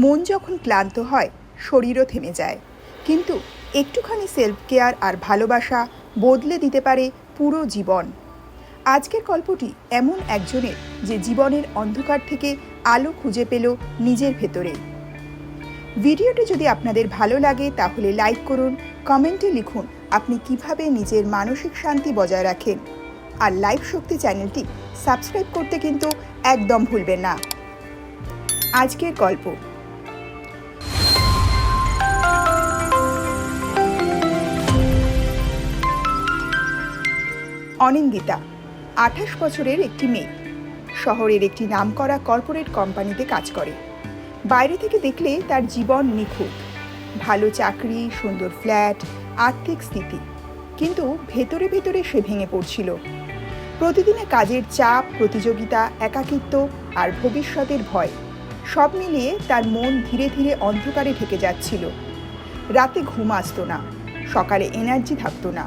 মন যখন ক্লান্ত হয় শরীরও থেমে যায়, কিন্তু একটুখানি সেলফ কেয়ার আর ভালোবাসা বদলে দিতে পারে পুরো জীবন। আজকের গল্পটি এমন একজনের যে জীবনের অন্ধকার থেকে আলো খুঁজে পেল নিজের ভেতরে। ভিডিওটি যদি আপনাদের ভালো লাগে তাহলে লাইক করুন, কমেন্টে লিখুন আপনি কিভাবে নিজের মানসিক শান্তি বজায় রাখেন। আর লাইফ শক্তি চ্যানেলটি সাবস্ক্রাইব করতে কিন্তু একদম ভুলবেন না। আজকের গল্প। অনিন্দিতা 28 বছরের একটি মেয়ে, শহরের একটি নামকরা কর্পোরেট কোম্পানিতে কাজ করে। বাইরে থেকে দেখলে তার জীবন নিখুঁত, ভালো চাকরি, সুন্দর ফ্ল্যাট, আর্থিক স্থিতি, কিন্তু ভেতরে ভেতরে সে ভেঙে পড়ছিল। প্রতিদিনের কাজের চাপ, প্রতিযোগিতা, একাকিত্ব আর ভবিষ্যতের ভয় সব মিলিয়ে তার মন ধীরে ধীরে অন্ধকারে ঢেকে যাচ্ছিল। রাতে ঘুম আসতো না, সকালে এনার্জি থাকতো না।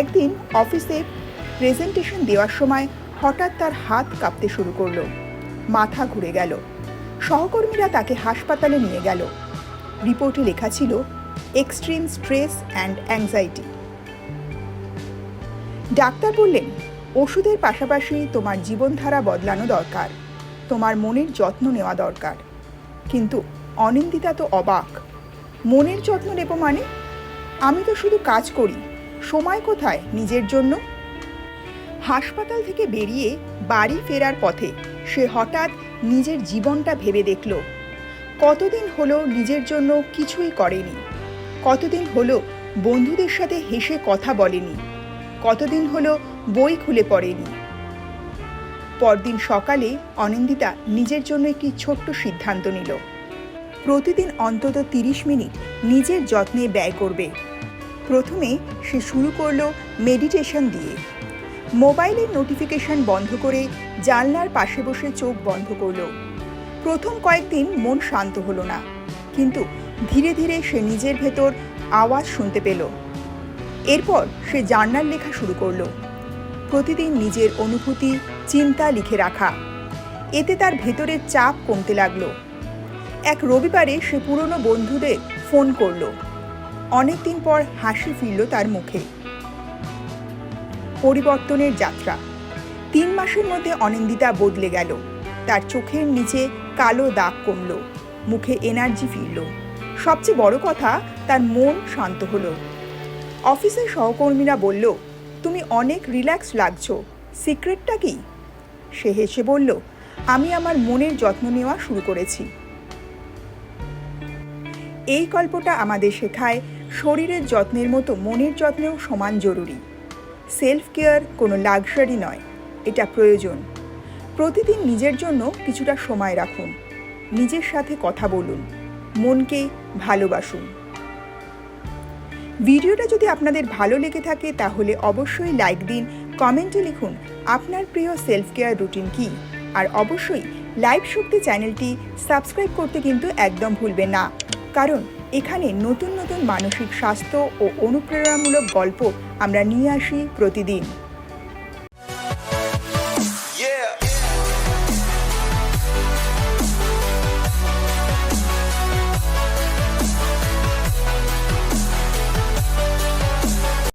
একদিন অফিসে প্রেজেন্টেশন দেওয়ার সময় হঠাৎ তার হাত কাঁপতে শুরু করলো, মাথা ঘুরে গেল। সহকর্মীরা তাকে হাসপাতালে নিয়ে গেল। রিপোর্টে লেখা ছিল extreme stress and anxiety. Doctor বললেন, ওষুধের পাশাপাশি তোমার জীবনধারা বদলানো দরকার, তোমার মনের যত্ন নেওয়া দরকার। কিন্তু অনিন্দিতা তো অবাক। মনের যত্ন নেব মানে? আমি তো শুধু কাজ করি, সময় কোথায় নিজের জন্য? হাসপাতাল থেকে বেরিয়ে বাড়ি ফেরার পথে সে হঠাৎ নিজের জীবনটা ভেবে দেখল। কতদিন হলো নিজের জন্য কিছুই করেনি, কতদিন হলো বন্ধুদের সাথে হেসে কথা বলেনি, কতদিন হলো বই খুলে পড়েনি। পরদিন সকালে অনিন্দিতা নিজের জন্য একটি ছোট্ট সিদ্ধান্ত নিল। প্রতিদিন অন্তত 30 মিনিট নিজের যত্নে ব্যয় করবে। প্রথমে সে শুরু করলো মেডিটেশন দিয়ে। মোবাইলের নোটিফিকেশন বন্ধ করে জানলার পাশে বসে চোখ বন্ধ করলো। প্রথম কয়েকদিন মন শান্ত হলো না, কিন্তু ধীরে ধীরে সে নিজের ভেতর আওয়াজ শুনতে পেল। এরপর সে জার্নাল লেখা শুরু করলো। প্রতিদিন নিজের অনুভূতি, চিন্তা লিখে রাখা। এতে তার ভেতরের চাপ কমতে লাগলো। এক রবিবারে সে পুরনো বন্ধুদের ফোন করলো। অনেকদিন পর হাসি ফিরল তার মুখে। পরিবর্তনের যাত্রা। 3 মাসের মধ্যে অনিন্দিতা বদলে গেল। তার চোখের নিচে কালো দাগ কমল, মুখে এনার্জি ফিরল। সবচেয়ে বড় কথা, তার মন শান্ত হলো। অফিসের সহকর্মীরা বলল, তুমি অনেক রিল্যাক্স লাগছো, সিক্রেটটা কি? সে হেসে বলল, আমি আমার মনের যত্ন নেওয়া শুরু করেছি। এই গল্পটা আমাদের শেখায় শরীরের যত্নের মতো মনের যত্নেও সমান জরুরি। সেলফ কেয়ার কোনো লাক্সারি নয়, এটা প্রয়োজন। প্রতিদিন নিজের জন্য কিছুটা সময় রাখুন, নিজের সাথে কথা বলুন, মনকে ভালোবাসুন। ভিডিওটা যদি আপনাদের ভালো লেগে থাকে তাহলে অবশ্যই লাইক দিন, কমেন্টে লিখুন আপনার প্রিয় সেলফ কেয়ার রুটিন কী। আর অবশ্যই লাইফ শক্তি চ্যানেলটি সাবস্ক্রাইব করতে কিন্তু একদম ভুলবেন না, কারণ এখানে নতুন নতুন মানসিক স্বাস্থ্য ও অনুপ্রেরণামূলক গল্প আমরা নিয়ে আসি প্রতিদিন।